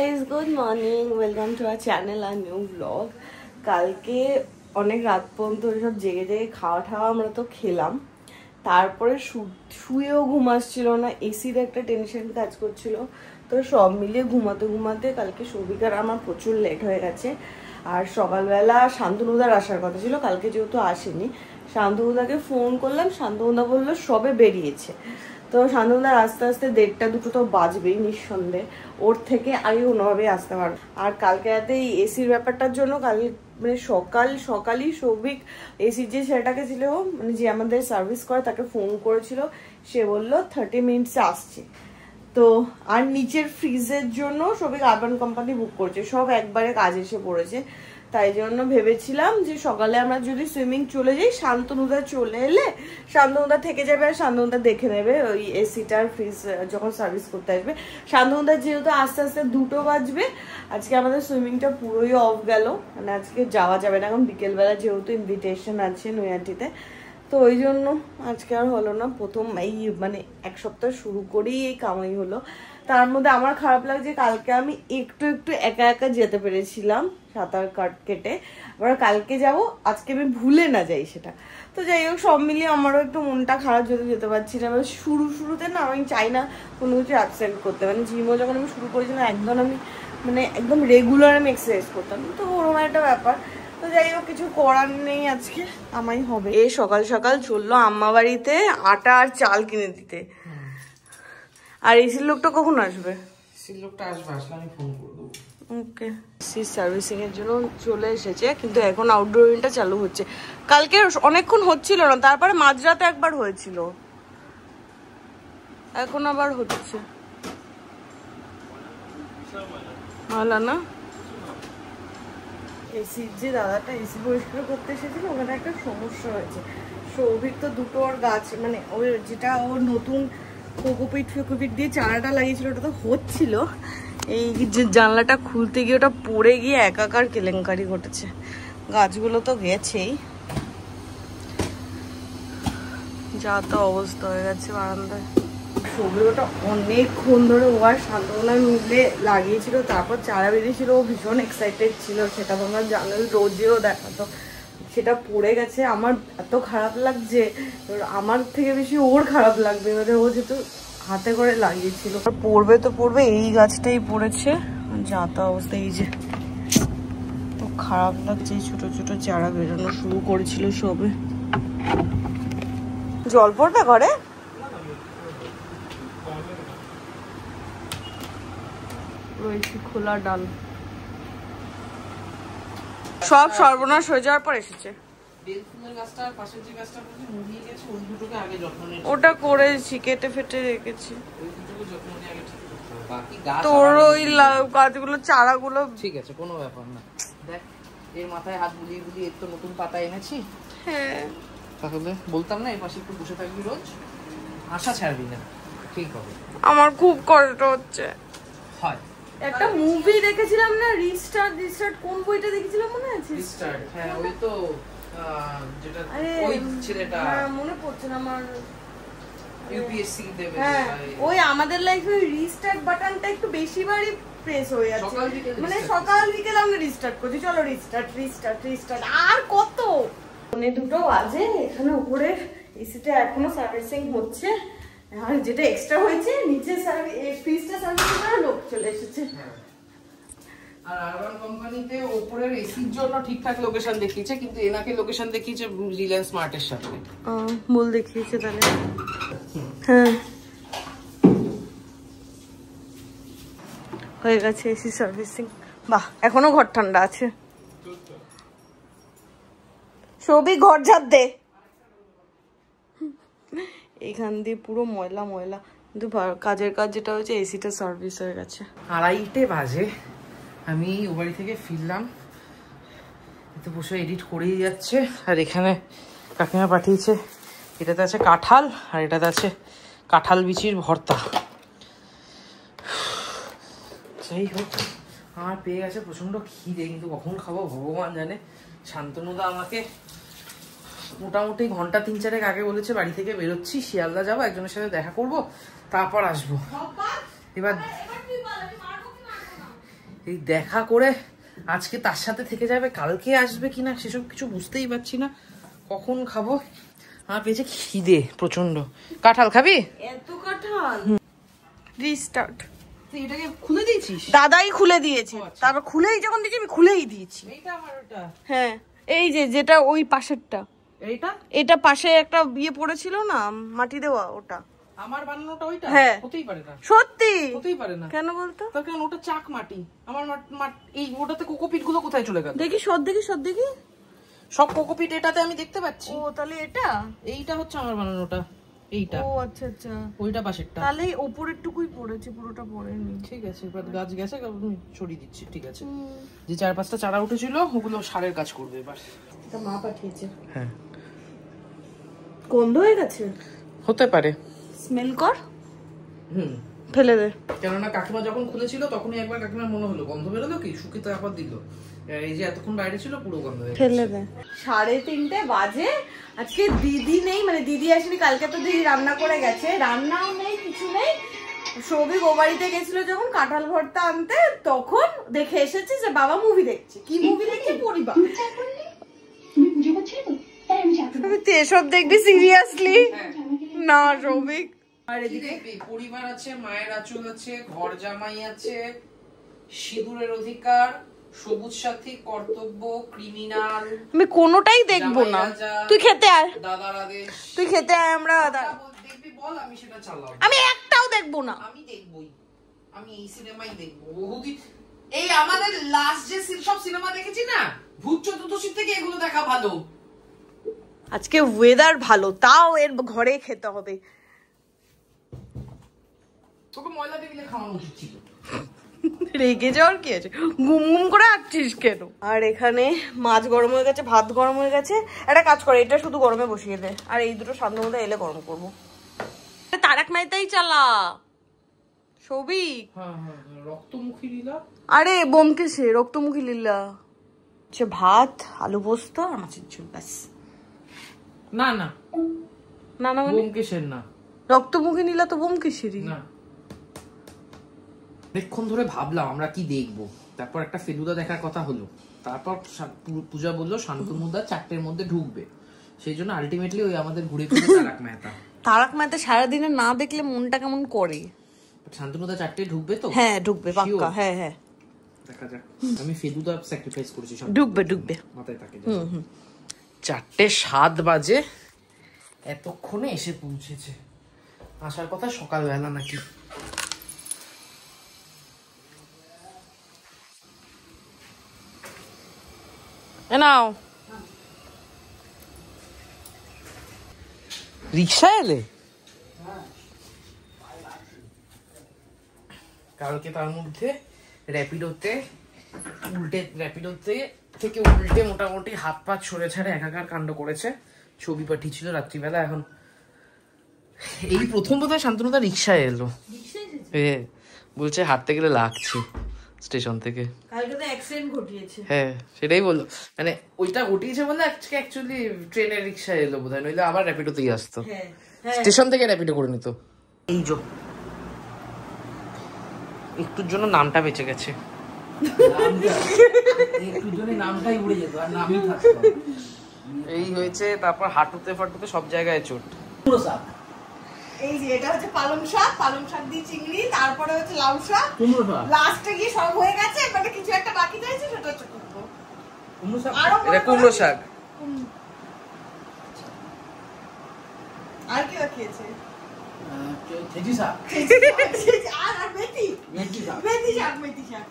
guys, good morning. Welcome to our channel, our new vlog. কালকে অনেক রাত পর্যন্ত সব জেগে জেগে খাওয়া আমরা তো খেলাম, তারপরে শুয়েও ঘুম আসছিল না, এসির একটা টেনশন কাজ করছিল, তো সব মিলিয়ে ঘুমাতে ঘুমাতে কালকে সৌভিকার আমার প্রচুর লেট হয়ে গেছে। আর সকালবেলা শান্তনুদার আসার কথা ছিল, কালকে যেহেতু আসেনি, শান্তনুদাকে ফোন করলাম, শান্তনুদা বললো সবে বেরিয়েছে। তো শান্তনুদার আস্তে আস্তে 1:30-2 তো বাজবেই নিঃসন্দেহে, ওর থেকে আগে কোনোভাবেই আসতে পারবো। আর কালকে রাতে এই এসির ব্যাপারটার জন্য কাল মানে সকালই সৌভিক এসির যে ছেলেটাকে ছিল মানে যে আমাদের সার্ভিস করে তাকে ফোন করেছিল, সে বললো 30 মিনিটসে আসছে। তো আর নিচের ফ্রিজের জন্য সৌভিক আরবান কোম্পানি বুক করছে, সব একবারে কাজ এসে পড়েছে। তাই জন্য ভেবেছিলাম যে সকালে আমরা যদি সুইমিং চলে যাই, শান্তনুদা চলে এলে শান্তনুদা থেকে যাবে আর শান্তনুদা দেখে নেবে ওই এসিটার ফ্রিজ যখন সার্ভিস করতে আসবে। শান্তনুদা যেহেতু আস্তে আস্তে 2টো বাজবে, আজকে আমাদের সুইমিংটা পুরোই অফ গেল, মানে আজকে যাওয়া যাবে না, এখন বিকেলবেলা যেহেতু ইনভিটেশন আছে নৈহাটিতে, তো ওই জন্য আজকে আর হলো না। প্রথম এই মানে এক সপ্তাহ শুরু করেই এই কামাই হলো। তার মধ্যে আমার খারাপ লাগছে, কালকে আমি একটু একা একা যেতে পেরেছিলাম সাঁতার কেটে, আবার কালকে যাব, আজকে আমি ভুলে না যাই সেটা। তো যাই হোক, সব মিলিয়ে আমারও একটু মনটা খারাপ, যেতে পারছি না। এবার শুরুতে না আমি চাই না কোনো কিছু অ্যাবসেন্ট করতে, মানে জিমও যখন আমি শুরু করেছিলাম একদম রেগুলার আমি এক্সারসাইজ করতাম, তো ওরকম একটা ব্যাপার। তো যাই হোক, কিছু করার নেই, আজকে আমাই হবে। এই সকাল সকাল চললো আম্মা বাড়িতে আটা আর চাল কিনে দিতে। আর এসির লোকটা কখন আসবে? এসির লোকটা আসবে, আসলে আমি ফোন করে দেবো। ওকে, এসির সার্ভিসিং এর জন্য চলে এসেছে, কিন্তু এখন আউটডোরিংটা চালু হচ্ছে। কালকে অনেকক্ষণ হচ্ছিল না, তারপরে মাঝরাতে একবার হয়েছিল, এখন আবার হচ্ছে। ভালো না? এসির যে দাদাটা এসি পরিষ্কার করতে এসেছিল, ওখানে একটা সমস্যা হয়েছে। সৌভিক তো দুটো ওর গাছ মানে ওই যেটা ওর নতুন কোকোপিট দিয়ে চারাটা লাগিয়েছিল, ওটা তো হচ্ছিল, এই যে জানলাটা খুলতে গিয়ে ওটা পড়ে গিয়ে একাকার কেলেঙ্কারি ঘটেছে। গাছগুলো তো গেছেই, যা তো অবস্থা হয়ে গেছে বারান্দায়। সৌভিক ওটা অনেকক্ষণ ধরে ও আর শান্তনা মিলে লাগিয়েছিল, তারপর চারা বেরিয়েছিল, ও ভীষণ এক্সাইটেড ছিল, সেটা তোমরা জানো, রোজেও দেখাতো। সেটা পড়ে গেছে, আমার এত খারাপ লাগছে, আমার থেকে বেশি ওর খারাপ লাগবে, এবারে ও যেহেতু হাতে করে লাগিয়েছিল। পড়বে তো পড়বে, এই গাছটাই পড়েছে, যা তা অবস্থা। এই যে তো খারাপ লাগছে, ছোট ছোট চারা বেরোনো শুরু করেছিল সবে। জল পড়বে ঘরে? রয়েছে খোলা ডাল, সব সর্বনাশ হয়ে যাওয়ার পর এসেছে। ওটা করেছি, কেটে ফেটে রেখেছি। তোর ওই গাছগুলো চারাগুলো ঠিক আছে, কোনো ব্যাপার না। দেখ, এর মাথায় হাত বুলিয়ে বুলিয়ে এর তো নতুন পাতা এনেছি। হ্যাঁ, তাহলে বলতাম না, এই পাশে একটু বসে থাকবি রোজ, আশা ছাড়বি না, ঠিক হবে। আমার খুব কষ্ট হচ্ছে। হয়, একটা মুভি দেখেছিলাম না, রিস্টার্ট, কোন বইটা দেখেছিলাম মনে আছে? রিস্টার্ট, হ্যাঁ ওই তো যেটা ওই ছেলেটা মনে পড়ছে না আমার, ইউপিএসসি দেবে। হ্যাঁ, ওই আমাদের লাইফে রিস্টার্ট বাটনটা একটু বেশিবারই প্রেস হয়ে যাচ্ছে, মানে সকাল বিকেল আমরা রিস্টার্ট করছি, চলো রিস্টার্ট, আর কত? 2:45 বাজে, এখানে উপরে এসিটা এখনো সার্ভিসিং হচ্ছে, আর যেটা এক্সট্রা হয়েছে নিচে ফ্রিজটা সার্ভিসিং করার লোক চলে এসেছে। আর আরবান কোম্পানিতে উপরের এসির জন্য ঠিকঠাক লোকেশন দেখিয়েছে, কিন্তু এনাকে লোকেশন দেখিয়েছে রিলায়েন্স স্মার্টের সাথে। ভুল দেখিয়েছে তাহলে। হ্যাঁ, হয়ে গেছে এসি সার্ভিসিং। বাহ, এখনো ঘর ঠান্ডা আছে। সবই ঘর ঝাড় দে, এখান দিয়ে পুরো ময়লা, কিন্তু কাজের কাজ যেটা হয়েছে, এসিটা সার্ভিস হয়ে গেছে। 2:30 বাজে, আমি ও বাড়ি থেকে ফিরলাম, এতে বসে এডিট করেই যাচ্ছে। আর এখানে কাকিমা পাঠিয়েছে, এটাতে আছে কাঁঠাল আর এটাতে আছে কাঁঠাল বিচির ভর্তা। যাই হোক, আমার পেয়ে গেছে প্রচন্ড খিদে, কিন্তু কখন খাবো ভগবান জানে। শান্তনুদা আমাকে মোটামুটি ঘন্টা 3-4 আগে বলেছে বাড়ি থেকে বেরোচ্ছি, শিয়ালদা যাবো, একজনের সাথে দেখা করব, তারপর আসবো। এই দেখা করে আজকে তার সাথে থেকে যাবে, কালকে আসবে কিনা সেসব কিছু বুঝতেই পারছি না। কখন খাবো? আমার পেয়েছে খিদে প্রচন্ড। কাঁঠাল খাবি? এত কাঁঠাল। রিস্টার্ট। তুই এটাকে খুলে দিয়েছিস? দাদাই খুলে দিয়েছে, তারপর খুলেই যখন দেখি আমি খুলেই দিয়েছি। এইটা আমার ওটা। হ্যাঁ এই যে যেটা ওই পাশেরটা, এইটা এটা পাশে একটা বিয়ে পড়েছিল না মাটি দেওয়া, ওটা আমার বানানোটা। ওইটা হ্যাঁ হতেই পারে না। সত্যি হতেই পারে না। কেন বলতো? তার কারণ ওটা চাক মাটি, আমার এই ওটাতে কোকোপিট গুলো কোথায় চলে গেল? দেখি দেখি সব কোকোপিট এটাতে আমি দেখতে পাচ্ছি। ও তাহলে এটা, এইটা হচ্ছে আমার বানানোটা, এইটা। ও আচ্ছা আচ্ছা, ওইটা পাশেরটা। তাহলে উপরের টুকুই পড়েছে, পুরোটা পড়েনি। ঠিক আছে, এবার গাছ গেছে, আমি ছড়িয়ে দিচ্ছি। ঠিক আছে, যে 4-5টা চারা উঠেছিল ওগুলো সারের কাজ করবে এবার। এটা মা পাঠিয়েছে। হ্যাঁ গন্ধ হয়ে গেছে, হতে পারে। স্মেল কর। হুম, ফেলে দে। কেননা কাকিমা যখন খুলেছিল তখনই একবার কাকিমার মনে হলো গন্ধ বেরোলো কি, শুকিয়ে তো একবার দিল, এই যে এতক্ষণ বাইরে ছিল পুরো গন্ধ হয়ে গেছে। ফেলে দে। 3:30 বাজে। আজকে দিদি নেই, মানে দিদি আসেনি কালকে, তো দিদি রান্না করে গেছে, রান্নাও নেই কিছু নেই। সৌভিক ও বাড়িতে গেছিল যখন কাঁঠাল ভর্তা আনতে, তখন দেখে এসেছে যে বাবা মুভি দেখছে। কি মুভি দেখছে? পরিবার। তুই এসব দেখবি সিরিয়াসলি? না সৌভিক। আর এদিকে পরিবার আছে, মায়ের আঁচল আছে, ঘর জামাই আছে, সিঁদুরের অধিকার, সবুজ সাথী, কর্তব্য, ক্রিমিনাল। আমি কোনোটাই দেখবো না। তুই খেতে আয়, দাদার আদেশ। তুই খেতে আয়, আমরা দেখবি বল, আমি সেটা চালাবো। আমি একটাও দেখবো না। আমি দেখবই, আমি এই সিনেমাই দেখবো। বহুদিন এই আমাদের লাস্ট যে সব সিনেমা দেখেছি না, ভূত চতুর্দশী থেকে এগুলো দেখা ভালো। আজকে ওয়েদার ভালো, তাও এর ঘরে খেতে হবে। তোকে ময়লা দেখলে খাওয়ানো উচিত ছিল। রেগে যাওয়ার কি আছে? গুম গুম করে আসছিস কেন? আর এখানে মাছ গরম হয়ে গেছে, ভাত গরম হয়ে গেছে। একটা কাজ করে, এটা শুধু গরমে বসিয়ে দে, আর এই দুটো সামনের মধ্যে এলে গরম করবো। তারক মেহতাই চালা সৌভিক। রক্তমুখী লীলা। আরে বোমকেশে রক্তমুখী লীলা। আচ্ছা ভাত, আলু পোস্ত আর মাছের ঝোল, ব্যাস। না না না না, বোমকেশের না, রক্তমুখী নীলা তো বোমকেশেরই না। অনেকক্ষণ ধরে ভাবলাম আমরা কি দেখবো, তারপর একটা ফেলুদা দেখার কথা হলো, তারপর পূজা বললো শান্তনুদা 4টের মধ্যে ঢুকবে, সেই জন্য আলটিমেটলি ওই আমাদের ঘুরে ফিরে তারক মেহতা। তারক মেহতা সারাদিনে না দেখলে মনটা কেমন করে। শান্তনুদা 4টে ঢুকবে তো? হ্যাঁ ঢুকবে পাক্কা, হ্যাঁ হ্যাঁ দেখা যাক। আমি ফেলুদা স্যাক্রিফাইস করেছি, ঢুকবে মাথায় থাকে। 4:07 বাজে, এতক্ষণে এসে পৌঁছেছে। আসার কথা সকালবেলা নাকি। নাও রিক্সা এলে? কালকে তার মধ্যে র্যাপিডোতে থেকে উল্টে মোটামুটি হাত পা ছড়ে ছাড়ে একাকার কাণ্ড করেছে। ছবি পাঠিয়েছিল রাত্রিবেলা। এখন এই প্রথম বোধহয় শান্তনুদা রিক্সায় এলো, বলছে হাঁটতে গেলে লাগছে স্টেশন থেকে। কালকে তো অ্যাক্সিডেন্ট ঘটিয়েছে। হ্যাঁ সেটাই বললো, মানে ওইটা ঘটিয়েছে বলে আজকে অ্যাকচুয়ালি ট্রেনের রিক্সায় এলো বোধহয়, নইলে আবার র্যাপিডোতেই আসতো, স্টেশন থেকে র্যাপিডো করে নিত। এই যে একটুর জন্য নামটা বেঁচে গেছে, একটুর জন্য নামটাই উড়ে যেত আর নামই থাকতো। এই হয়েছে, তারপর হাঁটুতে ফাটুতে সব জায়গায় চোট। এই যে এটা হচ্ছে পালং শাক দিয়ে চিংড়ি, তারপরে হচ্ছে লাউ শাক, লাস্টে গিয়ে সব হয়ে গেছে, এবারে কিছু একটা বাকি রয়েছে, সেটা হচ্ছে কুমড়ো শাক। এটা কুমড়ো শাক। আর কি খেয়েছে? খেজি শাক আর মেথি শাক।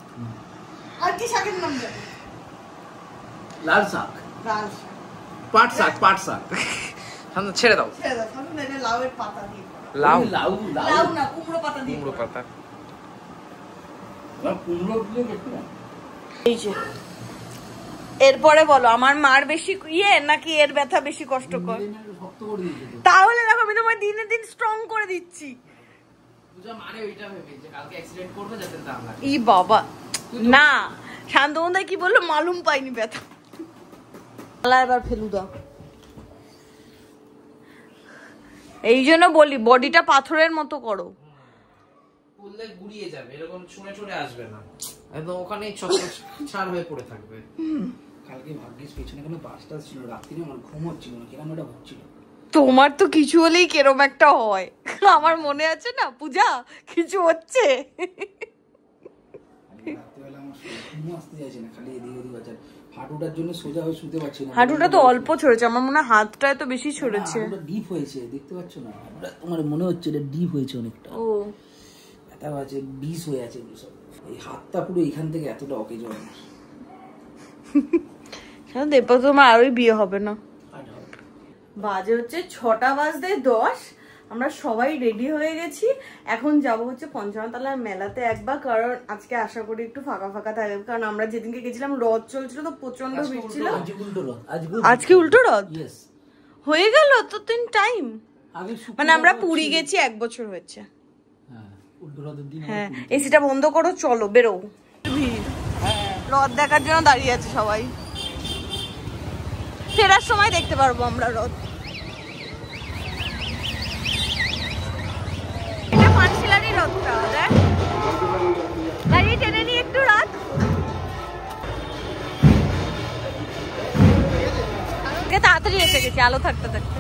আর কি শাকের নাম জানো? লাল শাক, পাট শাক। ছেড়ে দাও। লাউয়ের পাতা দিয়ে, লাউ না কুমড়ো পাতা দিয়ে, কুমড়ো পাতা। এই যে এরপরে বলো, আমার মার বেশি নাকি এর ব্যথা বেশি কষ্টকর? তাহলে দেখো আমি তোমার দিনে দিন স্ট্রং করে দিচ্ছি। ই বাবা না, শান্তনুদা কি বললো, মালুম পাইনি ব্যথা। এবার ফেলুদা, এই জন্য বলি বডিটা পাথরের মতো করো। করলে গুড়িয়ে যাবে, এরকম ছুঁড়ে ছুঁড়ে আসবে না, একদম ওখানেই ছাড় হয়ে পড়ে থাকবে। কালকে ভাগ্যিস পেছনে কোনো বাসটা ছিল, রাত্রিরে আমার ঘুম হচ্ছিল না, কেন ওটা হচ্ছিল। তোমার তো কিছু হলেই কেরম একটা হয়, আমার মনে আছে না পূজা কিছু হচ্ছে। রাত্রিবেলা আমার ঘুম আসতে যাচ্ছে না, খালি এদিক ওদিক আছে। হাঁটুটার জন্য সোজা হয়ে শুতে পারছি না। হাঁটুটা তো অল্প ছড়েছে, আমার মনে হয় হাতটায় তো বেশি ছড়েছে। হাঁটুটা ডিপ হয়েছে, দেখতে পাচ্ছ না? হাঁটুটা তোমার মনে হচ্ছে এটা ডিপ হয়েছে অনেকটা। ও ব্যথা আছে, বিষ হয়ে আছে সব। এই হাতটা পুরো এখান থেকে এতটা অকেজ হয় না। এরপর তোমার আরোই বিয়ে হবে না। বাজে হচ্ছে 6টা বাজতে 10। আমরা সবাই রেডি হয়ে গেছি, এখন যাব হচ্ছে পঞ্চমতলার মেলাতে একবার, কারণ আজকে আশা করি একটু ফাঁকা ফাঁকা থাকবে, কারণ আমরা যেদিনকে গেছিলাম রথ চলছিল তো প্রচন্ড ভিড় ছিল। আজকে উল্টো রথ হয়ে গেল তো তিন টাইম, মানে আমরা পুরী গেছি 1 বছর হয়েছে। হ্যাঁ এসিটা বন্ধ করো, চলো বেরো। ভিড়, রথ দেখার জন্য দাঁড়িয়ে আছে সবাই, ফেরার সময় দেখতে পারবো আমরা রথ। এটা পাঁচশিলারই রথটা, দেখ গাড়ি টেনে নি একটু রথ। তাড়াতাড়ি এসে গেছি আলো থাকতে থাকতে,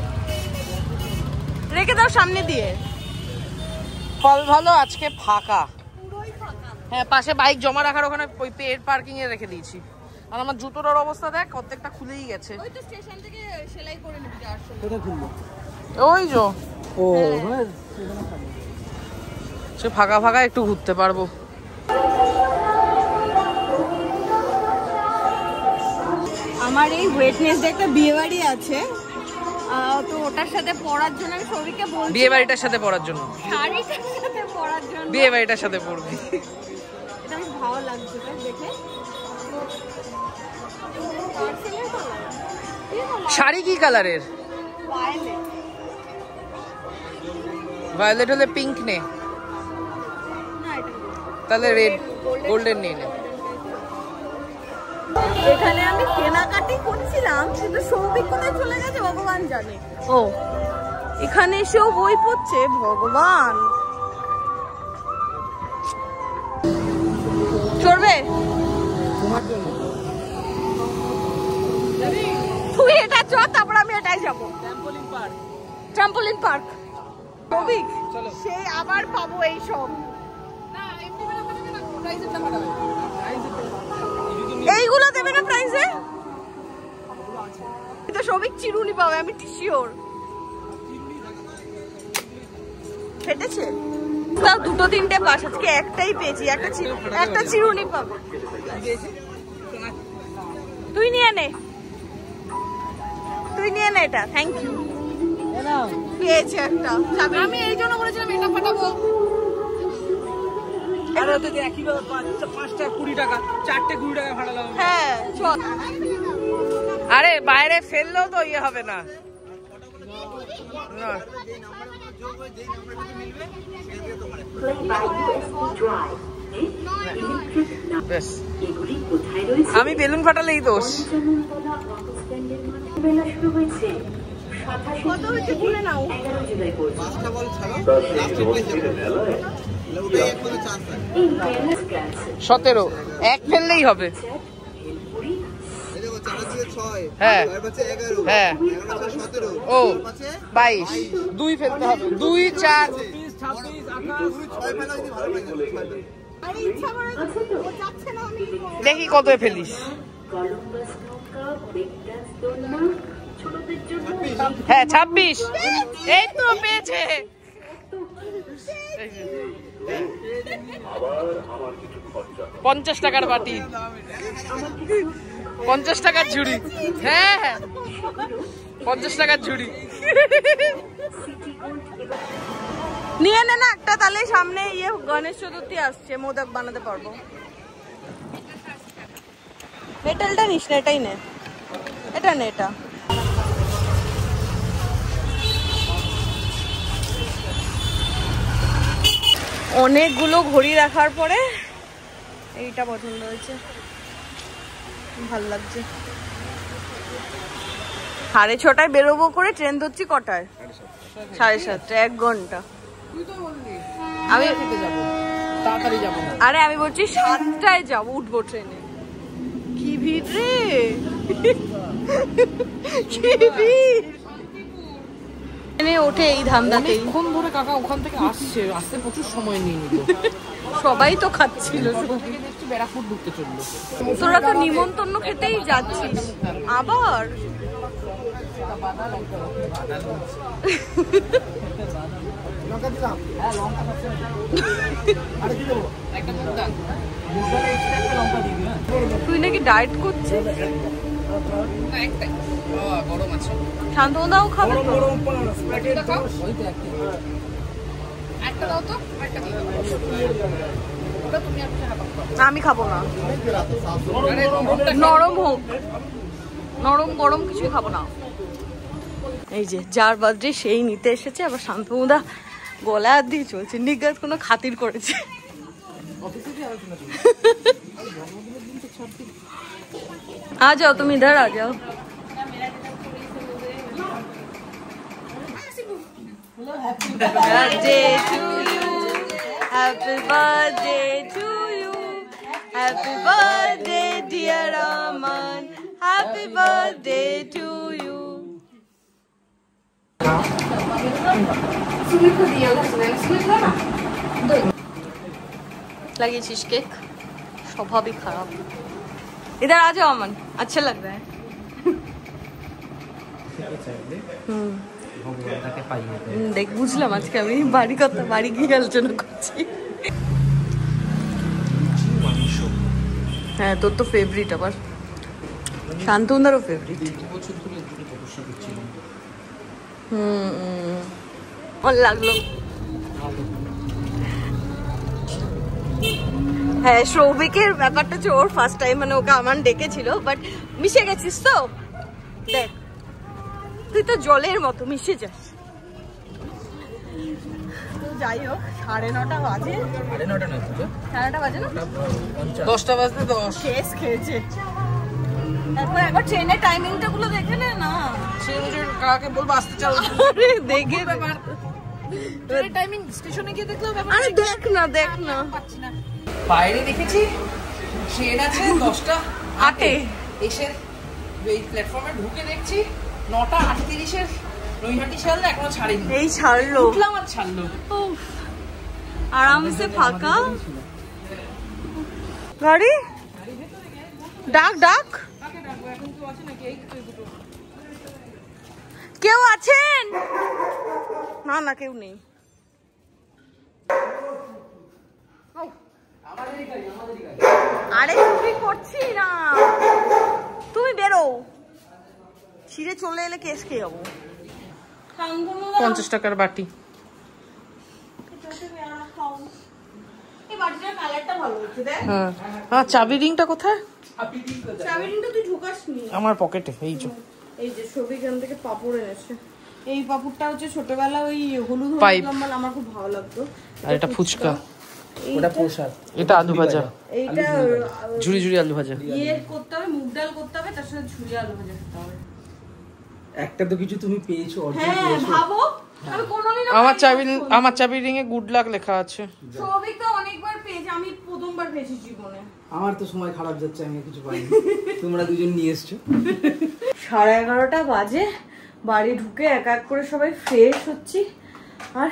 রেখে দাও সামনে দিয়ে। ফল ভালো আজকে ফাঁকা, হ্যাঁ পাশে বাইক জমা রাখার ওখানে ওই পেড পার্কিং এ রেখে দিয়েছি। আর আমার জুতোর অবস্থা দেখ, প্রত্যেকটা খুলেই গেছে। ওই তো স্টেশন থেকে সেলাই করে নিবি যাওয়ার সময়। কোথায় খুলবো? ওই যে ও সে ফাঁকা ফাঁকা একটু ঘুরতে পারবো। আমার এই ওয়েটনেসডে একটা বিয়ে বাড়ি আছে, তো ওটার সাথে পড়ার জন্য আমি সবিকে বলছি। বিয়ে বাড়িটার সাথে পড়ার জন্য? শাড়িটার সাথে পড়ার জন্য। বিয়ে বাড়িটার সাথে পড়বি? এটা বেশ ভালো লাগছে দেখে। শাড়ি কি কালারের? ভায়োলেট। ভায়োলেট হলে পিঙ্ক নে, তাহলে রেড গোল্ডেন নিয়ে নে। এখানে আমি কেনাকাটি করছিলাম, কিন্তু সৌভিক কোথায় চলে গেছে ভগবান জানে। ও এখানে এসেও বই পড়ছে, ভগবান। চড়বে তুই এটা চল, তারপর আমি এটাই যাবো। Trampoline park. সৌভিক সে আবার পাবো এইসব। এইগুলো দেবে না প্রাইসে? তো সবিক চিরুনি পাবে, আমি শিওর। ফেটেছে তাও 2-3টে বাস, আজকে একটাই পেয়েছি, একটা চিরুনি পাবে। তুই নিয়ে নে এটা। Thank you. পেয়েছে একটা। আমি এই জন্য বলেছিলাম এটা ফাটাবো। হ্যাঁ চল। আরে বাইরে ফেললেও তো ইয়ে হবে না। আমি বেলুন ফাটালেই দোষ। কত হচ্ছে খুলে নাও। 17 এক ফেললেই হবে। হ্যাঁ হ্যাঁ ও 22 2 ফেলতে হবে। 2 4 দেখি কত ফেলিস। হ্যাঁ 26। এই তো পেয়েছে। 50 টাকার বাটি, 50 টাকার ঝুড়ি। হ্যাঁ হ্যাঁ 50 টাকার ঝুড়ি নিয়ে নে না একটা, তাহলে সামনে গণেশ চতুর্থী আসছে, মোদক বানাতে পারবো। মেটালটা নিস না, এটাই নে, এটা নে। এটা অনেকগুলো ঘড়ি রাখার পরে এইটা পছন্দ হয়েছে, ভাল লাগছে। 6:30 বেরোবো করে, ট্রেন ধরছি কটায়? 7:30, 1 ঘন্টা। আমি তাড়াতাড়ি যাবো না। আরে আমি বলছি 7টায় যাবো, উঠবো ট্রেনে। কি ভিড় রে, কি ভিড়। ট্রেনে ওঠে এই ধান্দাতেই। অনেকক্ষণ ধরে কাকা ওখান থেকে আসতে প্রচুর সময় নিয়ে নিল। সবাই তো খাচ্ছিল। দেখছি ব্যারাকপুর ঢুকতে চললো। তোরা তো নিমন্ত্রণ খেতেই যাচ্ছিস আবার। তুই নাকি ডায়েট করছিস? শান্তদাও খাবে তো? আমি খাবো না, নরম হোক, নরম গরম কিছুই খাবো না। এই যে যার বার্থডে সেই নিতে এসেছে, আবার শান্তনুদা গলা হাত দিয়ে চলছে, নিগাত কোনো খাতির করেছে। आ जाओ तुम इधर आ जाओ। Birthday to you, happy birthday to you, happy birthday dear Aman, happy birthday to you. लगी चीज केक, स्वभाव भी खराब। इधर आ जाओ अमन, अच्छा लग रहा है। देख बुझलाम आज के আমি বাড়ি কথা বাড়ি গিয়ে আলোচনা করছি। হ্যাঁ তোর তো ফেভারিট, আবার শান্তনুদারও ফেভারিট। ভালো লাগলো। হ্যাঁ সৌভিকের ব্যাপারটা হচ্ছে ওর ফার্স্ট টাইম, মানে ওকে আমান ডেকেছিল, বাট মিশে গেছিস তো। দেখ তুই তো জলের মতো মিশে যাস। তো যাই হোক 9:30 বাজে। 9:30 নয় তো, 9:30 বাজে না, 10টা বাজতে 10 শেষ খেয়েছে। তারপর একবার ট্রেনের টাইমিংটা গুলো দেখে নে না। সে মুঝে কাকে বলবো আসতে চাও। আরে দেখে ব্যাপার ট্রেনের টাইমিং স্টেশনে গিয়ে দেখলাম ব্যাপার। আরে দেখ না দেখ না, পাচ্ছি না। বাইরে দেখেছি ট্রেন আছে 10টা 8-এ, এসে এই প্ল্যাটফর্মে ঢুকে দেখছি 9টা 38-এর নৈহাটি ছাড়লো, এখনো ছাড়েনি। এই ছাড়লো, উঠলাম আর ছাড়লো। আরামসে ফাঁকা গাড়ি। ডাক ডাক, কেউ আছেন? না না কেউ নেই। আরে চুরি করছি না, তুমি বেরো। ছিঁড়ে চলে এলে কেস খেয়ে যাবো। 50 টাকার বাটি। হ্যাঁ চাবি রিংটা কোথায়? চাবি রিংটা তুই ঢোকাসনি আমার পকেটে। এই যে এই যে ছবি এখান থেকে পাপড় এনেছে। এই পাপড়টা হচ্ছে ছোটবেলা ওই হলুদ পাইপ, লম্বা, আমার খুব ভালো লাগতো। আর এটা ফুচকা, ওটা প্রসাদ, এটা আলু ভাজা, এইটা ঝুরি ঝুরি আলু ভাজা। ইয়ে করতে হবে, মুগ ডাল করতে হবে, তার সাথে ঝুরি আলু ভাজা করতে হবে। একটা তো কিছু তুমি পেয়েছো, অর্জন হ্যাঁ পেয়েছো। ভাবো আমি কোনোদিন আমার চাবি রিং এ গুড লাক লেখা আছে। সবই তো অনেকবার পেয়েছি, আমি প্রথমবার পেয়েছি জীবনে। আমার তো সময় খারাপ যাচ্ছে, আমি কিছু পাইনি। তোমরা দুজন নিয়ে এসছো। 11:30 বাজে, বাড়ি ঢুকে এক এক করে সবাই ফ্রেশ হচ্ছি। আর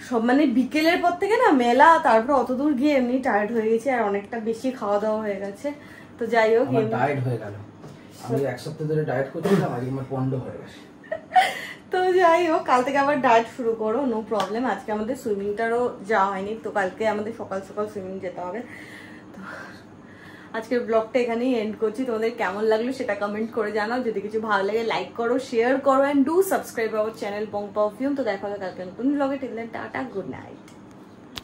সব মানে বিকেলের পর থেকে না মেলা, তারপর অত দূর গিয়ে এমনি টায়ার্ড হয়ে গেছে, আর অনেকটা বেশি খাওয়া দাওয়া হয়ে গেছে। তো যাই হোক ডায়েট হয়ে গেল, আমি এক সপ্তাহ ধরে ডায়েট করছিলাম, আজকে আমার পন্ড হয়ে গেছে। তো যাই হোক কাল থেকে আবার ডায়েট শুরু করো, নো প্রবলেম। আজকে আমাদের সুইমিংটারও যাওয়া হয়নি, তো কালকে আমাদের সকাল সকাল সুইমিং যেতে হবে। তো আজকের ব্লগটা এখানেই এন্ড করছি। তোমাদের কেমন লাগলো সেটা কমেন্ট করে জানাও। যদি কিছু ভালো লাগে লাইক করো, শেয়ার করো, and do subscribe our channel Bong perfume. তো দেখা হবে কালকে নতুন ব্লগে। Till then tata, good night.